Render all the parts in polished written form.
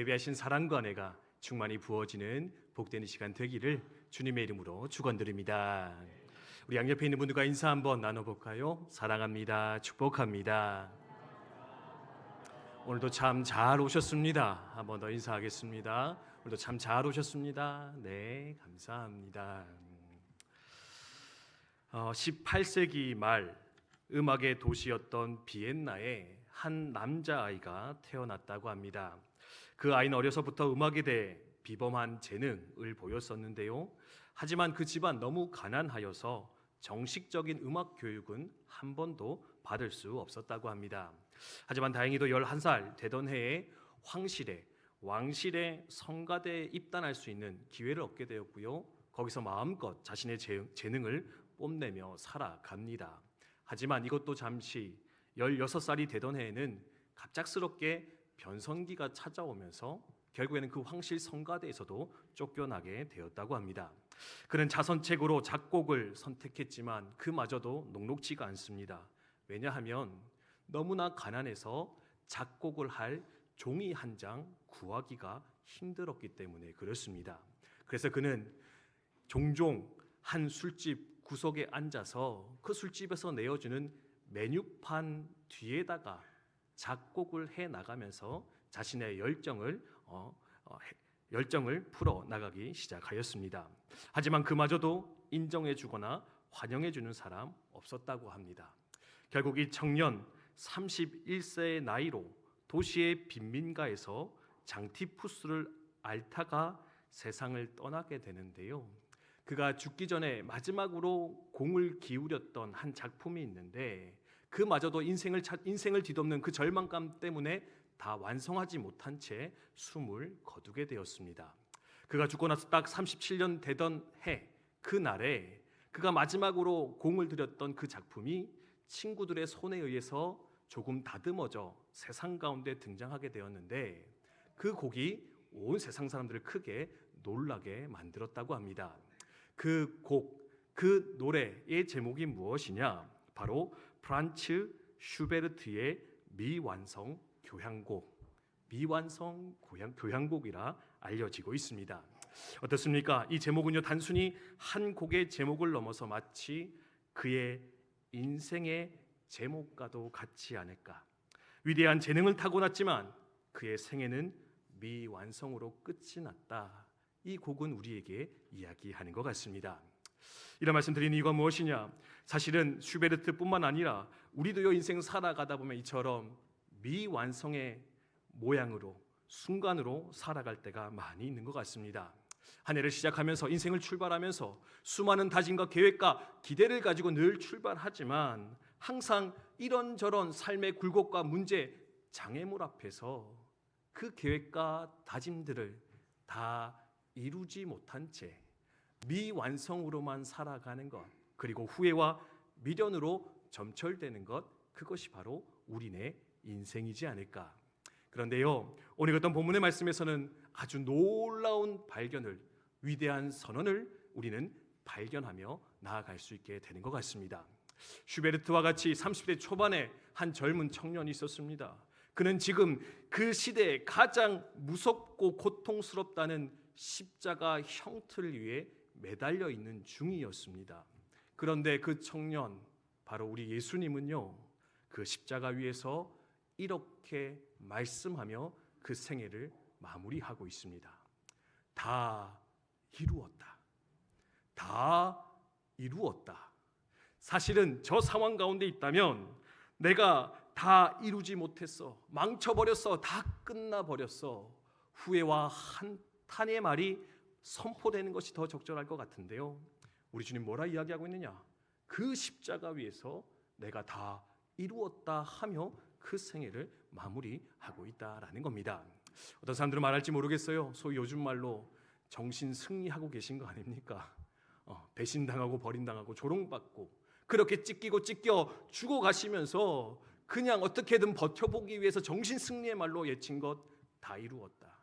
예배하신 사랑과 은혜가 충만히 부어지는 복된 이 시간 되기를 주님의 이름으로 축원드립니다. 우리 양옆에 있는 분들과 인사 한번 나눠볼까요? 사랑합니다. 축복합니다. 오늘도 참 잘 오셨습니다. 한 번 더 인사하겠습니다. 오늘도 참 잘 오셨습니다. 네, 감사합니다. 18세기 말 음악의 도시였던 비엔나에 한 남자아이가 태어났다고 합니다. 그 아이는 어려서부터 음악에 대해 비범한 재능을 보였었는데요. 하지만 그 집안 너무 가난하여서 정식적인 음악 교육은 한 번도 받을 수 없었다고 합니다. 하지만 다행히도 11살 되던 해에 왕실의 성가대에 입단할 수 있는 기회를 얻게 되었고요. 거기서 마음껏 자신의 재능을 뽐내며 살아갑니다. 하지만 이것도 잠시 16살이 되던 해에는 갑작스럽게 변성기가 찾아오면서 결국에는 그 황실 성가대에서도 쫓겨나게 되었다고 합니다. 그는 자선책으로 작곡을 선택했지만 그마저도 녹록지가 않습니다. 왜냐하면 너무나 가난해서 작곡을 할 종이 한 장 구하기가 힘들었기 때문에 그렇습니다. 그래서 그는 종종 한 술집 구석에 앉아서 그 술집에서 내어주는 메뉴판 뒤에다가 작곡을 해 나가면서 자신의 열정을 풀어 나가기 시작하였습니다. 하지만 그마저도 인정해주거나 환영해주는 사람 없었다고 합니다. 결국 이 청년 31세의 나이로 도시의 빈민가에서 장티푸스를 앓다가 세상을 떠나게 되는데요. 그가 죽기 전에 마지막으로 공을 기울였던 한 작품이 있는데 그마저도 인생을 뒤덮는 그 절망감 때문에 다 완성하지 못한 채 숨을 거두게 되었습니다. 그가 죽고 나서 딱 37년 되던 해 그날에 그가 마지막으로 공을 들였던 그 작품이 친구들의 손에 의해서 조금 다듬어져 세상 가운데 등장하게 되었는데 그 곡이 온 세상 사람들을 크게 놀라게 만들었다고 합니다. 그 노래의 제목이 무엇이냐? 바로 프란츠 슈베르트의 미완성 교향곡이라 알려지고 있습니다. 어떻습니까? 이 제목은요 단순히 한 곡의 제목을 넘어서 마치 그의 인생의 제목과도 같지 않을까. 위대한 재능을 타고났지만 그의 생애는 미완성으로 끝이 났다. 이 곡은 우리에게 이야기하는 것 같습니다. 이런 말씀 드리는 이유가 무엇이냐? 사실은 슈베르트뿐만 아니라 우리도요 인생 살아가다 보면 이처럼 미완성의 모양으로 순간으로 살아갈 때가 많이 있는 것 같습니다. 한 해를 시작하면서 인생을 출발하면서 수많은 다짐과 계획과 기대를 가지고 늘 출발하지만 항상 이런저런 삶의 굴곡과 문제, 장애물 앞에서 그 계획과 다짐들을 다 이루지 못한 채 미완성으로만 살아가는 것, 그리고 후회와 미련으로 점철되는 것, 그것이 바로 우리네 인생이지 않을까. 그런데요, 오늘 어떤 본문의 말씀에서는 아주 놀라운 발견을, 위대한 선언을 우리는 발견하며 나아갈 수 있게 되는 것 같습니다. 슈베르트와 같이 30대 초반에 한 젊은 청년이 있었습니다. 그는 지금 그 시대에 가장 무섭고 고통스럽다는 십자가 형틀 위에 매달려 있는 중이었습니다. 그런데 그 청년, 바로 우리 예수님은요, 그 십자가 위에서 이렇게 말씀하며 그 생애를 마무리하고 있습니다. 다 이루었다. 다 이루었다. 사실은 저 상황 가운데 있다면 내가 다 이루지 못했어, 망쳐버렸어, 다 끝나버렸어, 후회와 한탄의 말이 선포되는 것이 더 적절할 것 같은데요. 우리 주님 뭐라 이야기하고 있느냐? 그 십자가 위에서 내가 다 이루었다 하며 그 생애를 마무리하고 있다라는 겁니다. 어떤 사람들은 말할지 모르겠어요. 소위 요즘 말로 정신 승리하고 계신 거 아닙니까? 배신당하고 버림당하고 조롱받고 그렇게 찢기고 찢겨 죽어가시면서 그냥 어떻게든 버텨보기 위해서 정신 승리의 말로 예친 것 다 이루었다.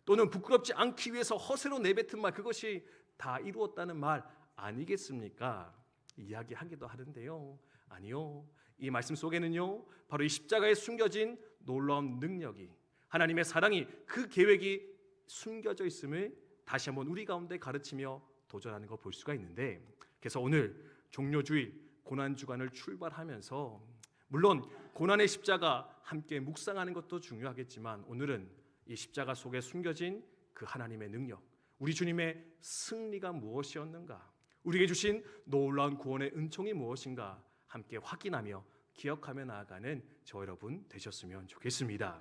또는 부끄럽지 않기 위해서 허세로 내뱉은 말, 그것이 다 이루었다는 말 아니겠습니까? 이야기하기도 하는데요. 아니요. 이 말씀 속에는요, 바로 이 십자가에 숨겨진 놀라운 능력이, 하나님의 사랑이, 그 계획이 숨겨져 있음을 다시 한번 우리 가운데 가르치며 도전하는 거 볼 수가 있는데, 그래서 오늘 종료주일 고난주간을 출발하면서 물론 고난의 십자가 함께 묵상하는 것도 중요하겠지만, 오늘은 이 십자가 속에 숨겨진 그 하나님의 능력, 우리 주님의 승리가 무엇이었는가, 우리에게 주신 놀라운 구원의 은총이 무엇인가 함께 확인하며 기억하며 나아가는 저 여러분 되셨으면 좋겠습니다.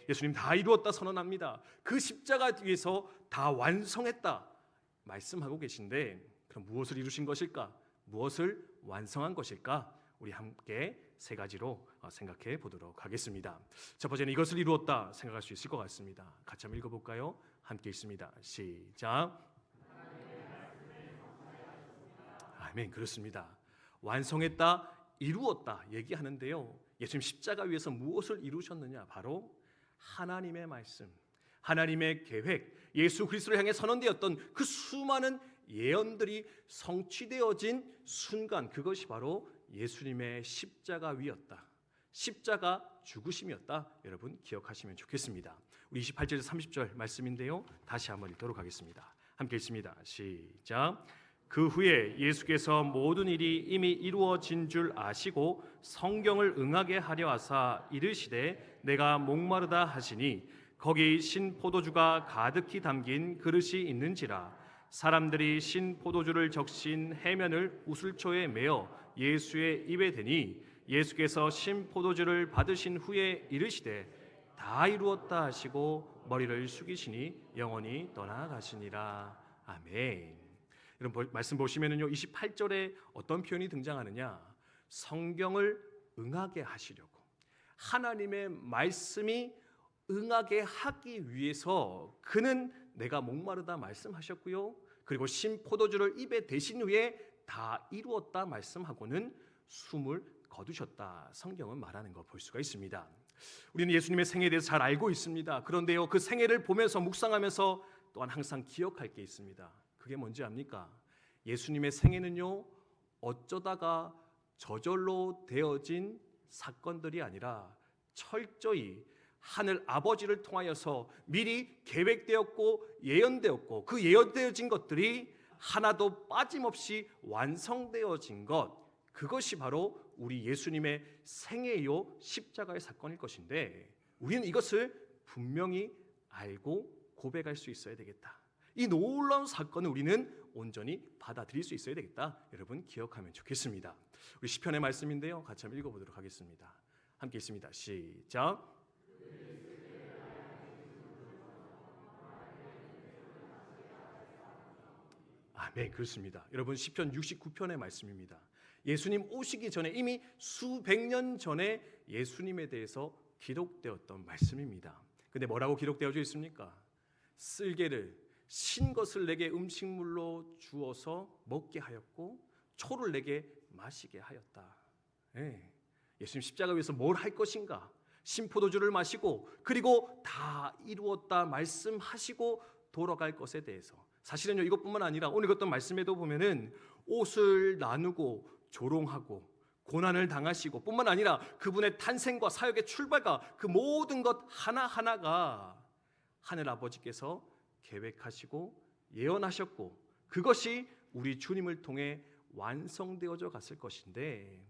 예수님 다 이루었다 선언합니다. 그 십자가 뒤에서 다 완성했다 말씀하고 계신데, 그럼 무엇을 이루신 것일까? 무엇을 완성한 것일까? 우리 함께 세 가지로 생각해 보도록 하겠습니다. 첫 번째는 이것을 이루었다 생각할 수 있을 것 같습니다. 같이 한번 읽어볼까요? 함께 읽습니다. 시작. 아멘. 그렇습니다. 완성했다, 이루었다 얘기하는데요, 예수님 십자가 위에서 무엇을 이루셨느냐? 바로 하나님의 말씀, 하나님의 계획, 예수 그리스도를 향해 선언되었던 그 수많은 예언들이 성취되어진 순간, 그것이 바로 예수님의 십자가 위였다, 십자가 죽으심이었다. 여러분 기억하시면 좋겠습니다. 우리 28절에서 30절 말씀인데요, 다시 한번 읽도록 하겠습니다. 함께 읽습니다. 시작. 그 후에 예수께서 모든 일이 이미 이루어진 줄 아시고 성경을 응하게 하려 하사 이르시되 내가 목마르다 하시니 거기 신 포도주가 가득히 담긴 그릇이 있는지라. 사람들이 신 포도주를 적신 해면을 우슬초에 메어 예수의 입에 대니 예수께서 신 포도주를 받으신 후에 이르시되 다 이루었다 하시고 머리를 숙이시니 영원히 떠나가시니라. 아멘. 여러분 말씀 보시면은요, 28절에 어떤 표현이 등장하느냐? 성경을 응하게 하시려고, 하나님의 말씀이 응하게 하기 위해서 그는 내가 목마르다 말씀하셨고요, 그리고 신 포도주를 입에 대신 후에 다 이루었다 말씀하고는 숨을 거두셨다, 성경은 말하는 거 볼 수가 있습니다. 우리는 예수님의 생애에 대해서 잘 알고 있습니다. 그런데요, 그 생애를 보면서 묵상하면서 또한 항상 기억할 게 있습니다. 그게 뭔지 압니까? 예수님의 생애는요, 어쩌다가 저절로 되어진 사건들이 아니라 철저히 하늘 아버지를 통하여서 미리 계획되었고 예언되었고, 그 예언되어진 것들이 하나도 빠짐없이 완성되어진 것, 그것이 바로 우리 예수님의 생애요 십자가의 사건일 것인데, 우리는 이것을 분명히 알고 고백할 수 있어야 되겠다. 이 놀라운 사건을 우리는 온전히 받아들일 수 있어야 되겠다. 여러분 기억하면 좋겠습니다. 우리 시편의 말씀인데요, 같이 한번 읽어보도록 하겠습니다. 함께 있습니다. 시작. 아멘. 그렇습니다. 여러분 시편 69편의 말씀입니다. 예수님 오시기 전에 이미 수백 년 전에 예수님에 대해서 기록되었던 말씀입니다. 근데 뭐라고 기록되어져 있습니까? 쓸개를 신 것을 내게 음식물로 주어서 먹게 하였고 초를 내게 마시게 하였다. 예수님 십자가 위에서 뭘 할 것인가? 신포도주를 마시고 그리고 다 이루었다 말씀하시고 돌아갈 것에 대해서, 사실은요 이것뿐만 아니라 오늘 읽었던 말씀에도 보면은 옷을 나누고 조롱하고 고난을 당하시고 뿐만 아니라 그분의 탄생과 사역의 출발과 그 모든 것 하나하나가 하늘 아버지께서 계획하시고 예언하셨고 그것이 우리 주님을 통해 완성되어져 갔을 것인데,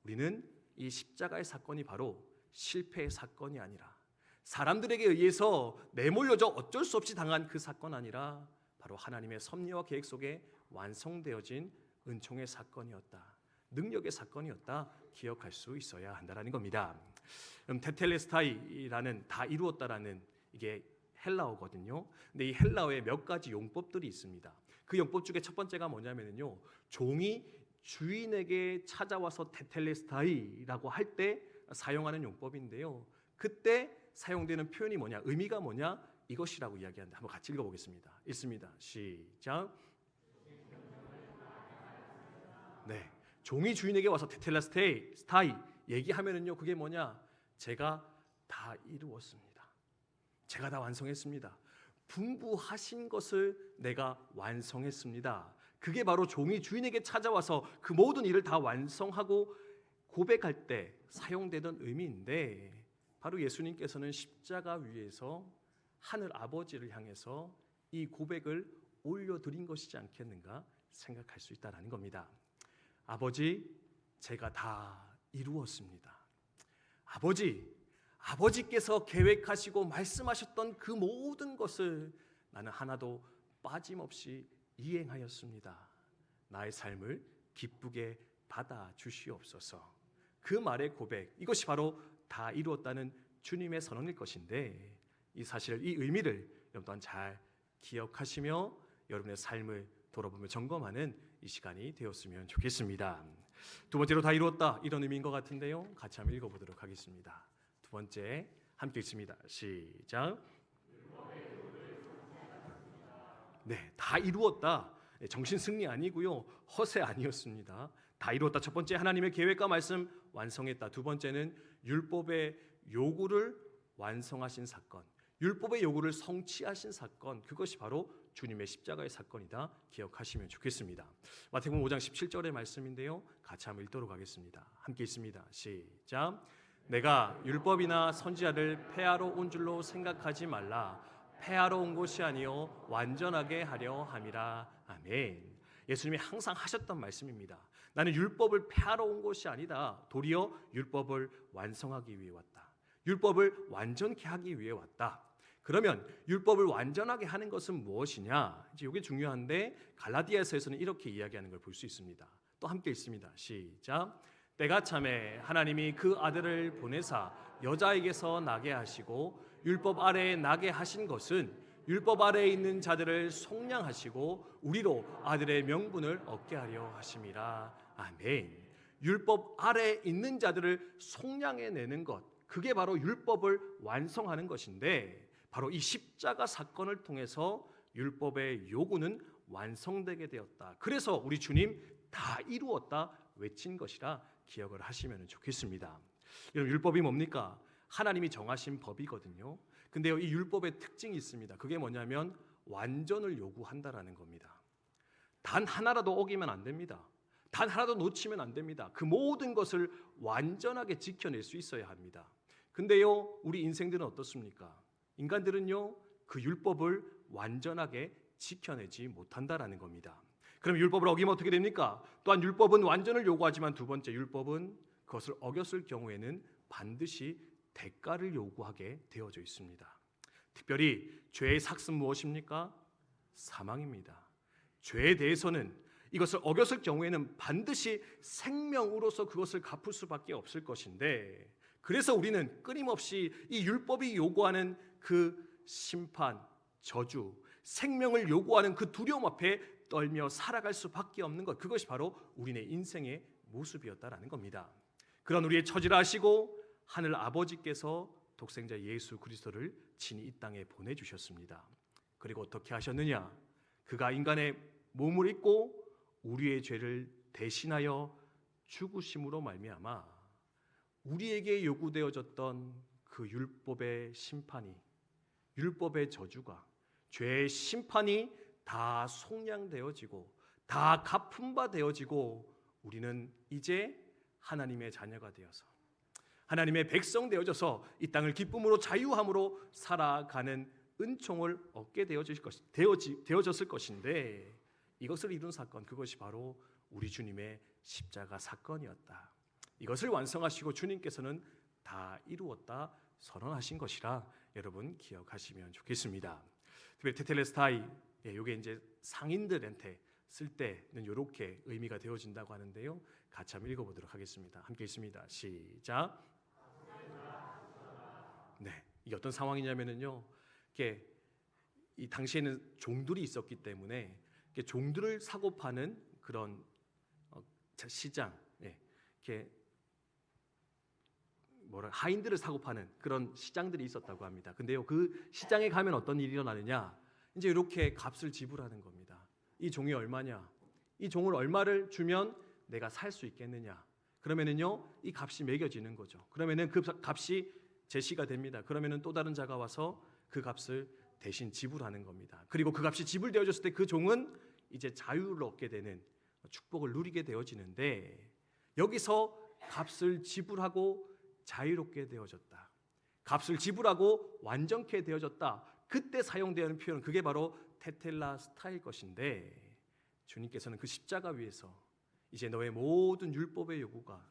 우리는 이 십자가의 사건이 바로 실패의 사건이 아니라, 사람들에게 의해서 내몰려져 어쩔 수 없이 당한 그 사건 아니라 바로 하나님의 섭리와 계획 속에 완성되어진 은총의 사건이었다, 능력의 사건이었다 기억할 수 있어야 한다는 겁니다. 그럼 테텔레스타이라는 다 이루었다라는 이게 헬라어거든요. 근데 이 헬라어에 몇 가지 용법들이 있습니다. 그 용법 중에 첫 번째가 뭐냐면요, 종이 주인에게 찾아와서 테텔레스타이라고 할 때 사용하는 용법인데요. 그때 사용되는 표현이 뭐냐, 의미가 뭐냐, 이것이라고 이야기한다. 한번 같이 읽어보겠습니다. 읽습니다. 시작. 네, 종이 주인에게 와서 테텔레스타이 얘기하면은요, 그게 뭐냐, 제가 다 이루었습니다. 제가 다 완성했습니다. 분부하신 것을 내가 완성했습니다. 그게 바로 종이 주인에게 찾아와서 그 모든 일을 다 완성하고 고백할 때 사용되던 의미인데, 바로 예수님께서는 십자가 위에서 하늘 아버지를 향해서 이 고백을 올려드린 것이지 않겠는가 생각할 수 있다는 겁니다. 아버지, 제가 다 이루었습니다. 아버지께서 계획하시고 말씀하셨던 그 모든 것을 나는 하나도 빠짐없이 이행하였습니다. 나의 삶을 기쁘게 받아 주시옵소서. 그 말의 고백, 이것이 바로 다 이루었다는 주님의 선언일 것인데, 이 사실, 이 의미를 여러분 또한 잘 기억하시며 여러분의 삶을 돌아보며 점검하는 이 시간이 되었으면 좋겠습니다. 두 번째로 다 이루었다, 이런 의미인 것 같은데요, 같이 한번 읽어보도록 하겠습니다. 두 번째 함께 읽습니다. 시작. 네, 다 이루었다. 정신 승리 아니고요, 허세 아니었습니다. 다 이루었다. 첫 번째, 하나님의 계획과 말씀 완성했다. 두 번째는 율법의 요구를 완성하신 사건, 율법의 요구를 성취하신 사건, 그것이 바로 주님의 십자가의 사건이다. 기억하시면 좋겠습니다. 마태복음 5장 17절의 말씀인데요, 같이 한번 읽도록 하겠습니다. 함께 읽습니다. 시작. 내가 율법이나 선지자를 폐하러 온 줄로 생각하지 말라. 폐하러 온 것이 아니요 완전하게 하려 함이라. 아멘. 예수님이 항상 하셨던 말씀입니다. 나는 율법을 폐하러 온 것이 아니다. 도리어 율법을 완성하기 위해 왔다. 율법을 완전케 하기 위해 왔다. 그러면 율법을 완전하게 하는 것은 무엇이냐? 이제 이게 중요한데, 갈라디아서에서는 이렇게 이야기하는 걸 볼 수 있습니다. 또 함께 읽습니다. 시작. 때가 참에 하나님이 그 아들을 보내사 여자에게서 나게 하시고 율법 아래에 나게 하신 것은 율법 아래에 있는 자들을 속량하시고 우리로 아들의 명분을 얻게 하려 하심이라. 아멘. 율법 아래에 있는 자들을 속량해내는 것, 그게 바로 율법을 완성하는 것인데, 바로 이 십자가 사건을 통해서 율법의 요구는 완성되게 되었다. 그래서 우리 주님 다 이루었다 외친 것이라 기억을 하시면 좋겠습니다. 여러분, 율법이 뭡니까? 하나님이 정하신 법이거든요. 근데요, 이 율법의 특징이 있습니다. 그게 뭐냐면 완전을 요구한다라는 겁니다. 단 하나라도 어기면 안 됩니다. 단 하나도 놓치면 안 됩니다. 그 모든 것을 완전하게 지켜낼 수 있어야 합니다. 근데요, 우리 인생들은 어떻습니까? 인간들은요, 그 율법을 완전하게 지켜내지 못한다라는 겁니다. 그럼 율법을 어기면 어떻게 됩니까? 또한 율법은 완전을 요구하지만 두 번째, 율법은 그것을 어겼을 경우에는 반드시 대가를 요구하게 되어져 있습니다. 특별히 죄의 삭은 무엇입니까? 사망입니다. 죄에 대해서는 이것을 어겼을 경우에는 반드시 생명으로서 그것을 갚을 수밖에 없을 것인데, 그래서 우리는 끊임없이 이 율법이 요구하는 그 심판, 저주, 생명을 요구하는 그 두려움 앞에 떨며 살아갈 수밖에 없는 것, 그것이 바로 우리의 인생의 모습이었다라는 겁니다. 그런 우리의 처지를 아시고 하늘 아버지께서 독생자 예수 그리스도를 친히 이 땅에 보내주셨습니다. 그리고 어떻게 하셨느냐? 그가 인간의 몸을 입고 우리의 죄를 대신하여 죽으심으로 말미암아 우리에게 요구되어졌던 그 율법의 심판이, 율법의 저주가, 죄의 심판이 다 속량되어지고 다 갚은 바 되어지고 우리는 이제 하나님의 자녀가 되어서 하나님의 백성 되어져서 이 땅을 기쁨으로 자유함으로 살아가는 은총을 얻게 되어졌을 것인데, 이것을 이룬 사건, 그것이 바로 우리 주님의 십자가 사건이었다. 이것을 완성하시고 주님께서는 다 이루었다 선언하신 것이라 여러분 기억하시면 좋겠습니다. 특별히 테텔레스타이, 이게 이제 상인들한테 쓸 때는 이렇게 의미가 되어진다고 하는데요, 같이 한번 읽어보도록 하겠습니다. 함께 읽습니다. 시작. 네, 이게 어떤 상황이냐면요, 이게 이 당시에는 종들이 있었기 때문에 종들을 사고 파는 그런 시장, 이렇게 하인들을 사고 파는 그런 시장들이 있었다고 합니다. 근데요, 그 시장에 가면 어떤 일이 일어나느냐? 이제 이렇게 값을 지불하는 겁니다. 이 종이 얼마냐? 이 종을 얼마를 주면 내가 살 수 있겠느냐? 그러면은요, 이 값이 매겨지는 거죠. 그러면은 그 값이 제시가 됩니다. 그러면은 또 다른 자가 와서 그 값을 대신 지불하는 겁니다. 그리고 그 값이 지불되어졌을 때 그 종은 이제 자유를 얻게 되는, 축복을 누리게 되어지는데, 여기서 값을 지불하고 자유롭게 되어졌다. 값을 지불하고 완전케 되어졌다. 그때 사용되는 표현, 그게 바로 테텔라스타일 것인데, 주님께서는 그 십자가 위에서 이제 너의 모든 율법의 요구가,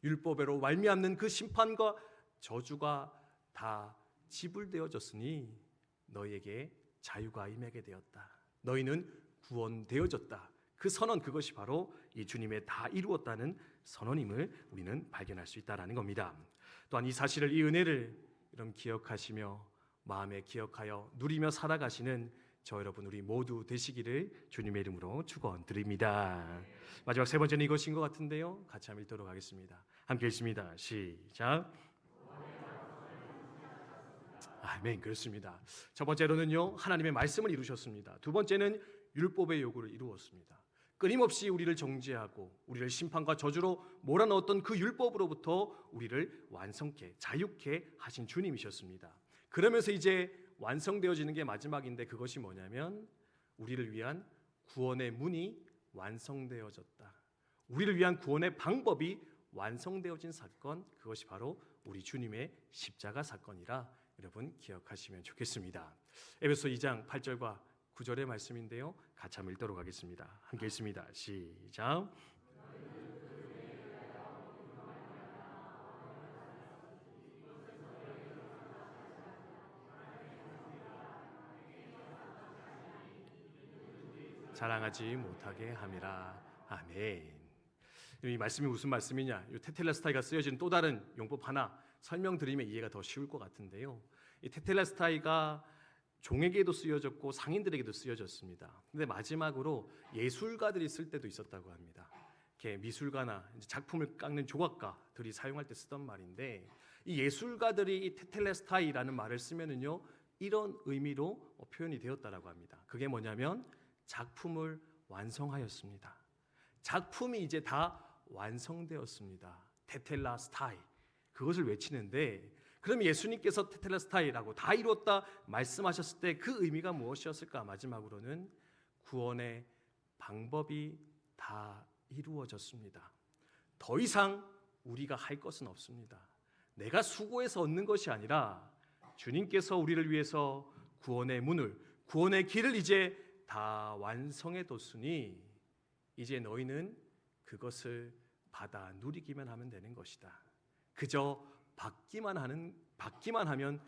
율법으로 말미암는 그 심판과 저주가 다 지불되어졌으니 너희에게 자유가 임하게 되었다. 너희는 구원되어졌다. 그 선언, 그것이 바로 이 주님의 다 이루었다는 선언임을 우리는 발견할 수 있다는 겁니다. 또한 이 사실을, 이 은혜를 여러분 기억하시며 마음에 기억하여 누리며 살아가시는 저 여러분 우리 모두 되시기를 주님의 이름으로 축원드립니다. 마지막 세 번째는 이것인 것 같은데요, 같이 한번 읽도록 하겠습니다. 함께 읽습니다. 시작. 아멘. 그렇습니다. 첫 번째로는요, 하나님의 말씀을 이루셨습니다. 두 번째는 율법의 요구를 이루었습니다. 끊임없이 우리를 정죄하고 우리를 심판과 저주로 몰아넣었던 그 율법으로부터 우리를 완성케, 자유케 하신 주님이셨습니다. 그러면서 이제 완성되어지는 게 마지막인데, 그것이 뭐냐면 우리를 위한 구원의 문이 완성되어졌다. 우리를 위한 구원의 방법이 완성되어진 사건, 그것이 바로 우리 주님의 십자가 사건이라 여러분 기억하시면 좋겠습니다. 에베소 2장 8절과 9절의 말씀인데요, 같이 한번 읽도록 하겠습니다. 함께 읽습니다. 시작. 자랑하지 못하게 함이라. 아멘. 이 말씀이 무슨 말씀이냐? 이 테텔레스타이가 쓰여진 또 다른 용법 하나 설명드리면 이해가 더 쉬울 것 같은데요, 이 테텔레스타이가 종에게도 쓰여졌고 상인들에게도 쓰여졌습니다. 근데 마지막으로 예술가들이 쓸 때도 있었다고 합니다. 이렇게 미술가나 작품을 깎는 조각가들이 사용할 때 쓰던 말인데, 이 예술가들이 이 테텔레스타이라는 말을 쓰면은요, 이런 의미로 표현이 되었다라고 합니다. 그게 뭐냐면 작품을 완성하였습니다. 작품이 이제 다 완성되었습니다. 테텔라스타이, 그것을 외치는데, 그럼 예수님께서 테텔라스타이라고 다 이루었다 말씀하셨을 때 그 의미가 무엇이었을까? 마지막으로는 구원의 방법이 다 이루어졌습니다. 더 이상 우리가 할 것은 없습니다. 내가 수고해서 얻는 것이 아니라 주님께서 우리를 위해서 구원의 문을, 구원의 길을 이제 다 완성해 뒀으니 이제 너희는 그것을 받아 누리기만 하면 되는 것이다. 그저 받기만 하면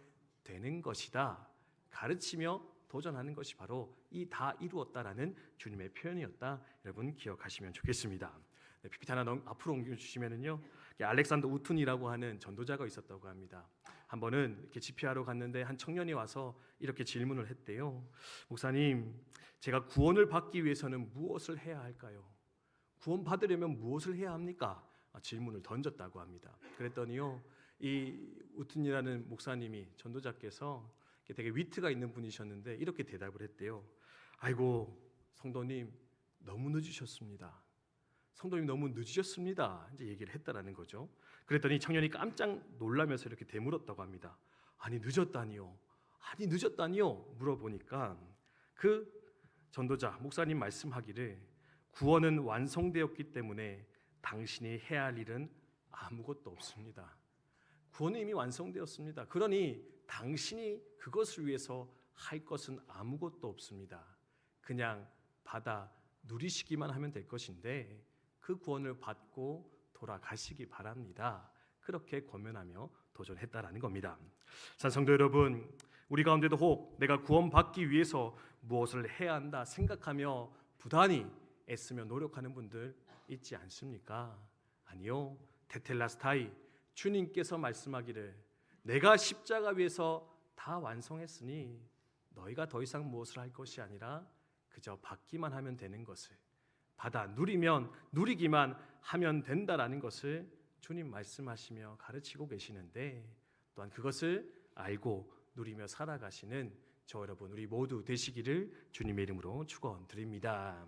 되는 것이다. 가르치며 도전하는 것이 바로 이 다 이루었다라는 주님의 표현이었다. 여러분 기억하시면 좋겠습니다. 네, PPT 하나 앞으로 옮겨주시면은요, 알렉산더 우툰이라고 하는 전도자가 있었다고 합니다. 한 번은 이렇게 집회하러 갔는데 한 청년이 와서 이렇게 질문을 했대요. 목사님, 제가 구원을 받기 위해서는 무엇을 해야 할까요? 구원 받으려면 무엇을 해야 합니까? 질문을 던졌다고 합니다. 그랬더니요, 이 우툰이라는 목사님이, 전도자께서 되게 위트가 있는 분이셨는데 이렇게 대답을 했대요. 아이고 성도님, 너무 늦으셨습니다. 성도님 너무 늦으셨습니다. 이제 얘기를 했다라는 거죠. 그랬더니 청년이 깜짝 놀라면서 이렇게 되물었다고 합니다. 아니 늦었다니요? 아니 늦었다니요? 물어보니까 그 전도자 목사님 말씀하기를, 구원은 완성되었기 때문에 당신이 해야 할 일은 아무것도 없습니다. 구원은 이미 완성되었습니다. 그러니 당신이 그것을 위해서 할 것은 아무것도 없습니다. 그냥 받아 누리시기만 하면 될 것인데 그 구원을 받고 돌아가시기 바랍니다. 그렇게 권면하며 도전했다라는 겁니다. 산성도 여러분, 우리 가운데도 혹 내가 구원받기 위해서 무엇을 해야 한다 생각하며 부단히 애쓰며 노력하는 분들 있지 않습니까? 아니요. 테텔라스타이, 주님께서 말씀하기를 내가 십자가 위에서 다 완성했으니 너희가 더 이상 무엇을 할 것이 아니라 그저 받기만 하면 되는 것을, 받아 누리기만 하면 된다라는 것을 주님 말씀하시며 가르치고 계시는데, 또한 그것을 알고 누리며 살아가시는 저 여러분 우리 모두 되시기를 주님의 이름으로 축원드립니다.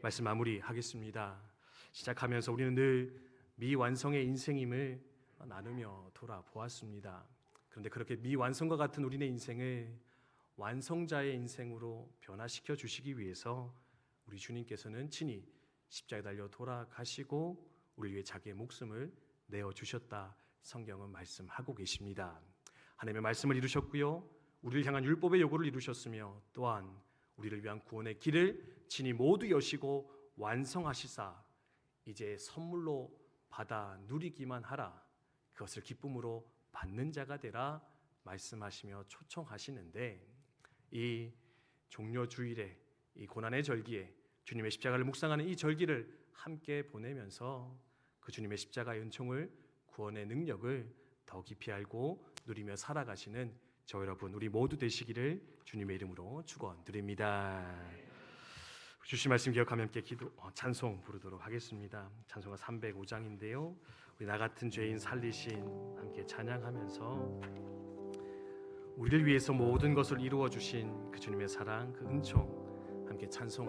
말씀 마무리하겠습니다. 시작하면서 우리는 늘 미완성의 인생임을 나누며 돌아보았습니다. 그런데 그렇게 미완성과 같은 우리의 인생을 완성자의 인생으로 변화시켜 주시기 위해서 우리 주님께서는 친히 십자가에 달려 돌아가시고 우리 위해 자기의 목숨을 내어 주셨다. 성경은 말씀하고 계십니다. 하나님의 말씀을 이루셨고요, 우리를 향한 율법의 요구를 이루셨으며 또한 우리를 위한 구원의 길을 친히 모두 여시고 완성하시사 이제 선물로 받아 누리기만 하라, 그것을 기쁨으로 받는 자가 되라 말씀하시며 초청하시는데, 이 종려주일에, 이 고난의 절기에 주님의 십자가를 묵상하는 이 절기를 함께 보내면서 그 주님의 십자가의 은총을, 구원의 능력을 더 깊이 알고 누리며 살아가시는 저 여러분 우리 모두 되시기를 주님의 이름으로 축원드립니다. 주신 말씀 기억하며 함께 찬송 부르도록 하겠습니다. 찬송가 305장인데요, 우리 나 같은 죄인 살리신 함께 찬양하면서 우리를 위해서 모든 것을 이루어 주신 그 주님의 사랑, 그 은총 함께 찬송하는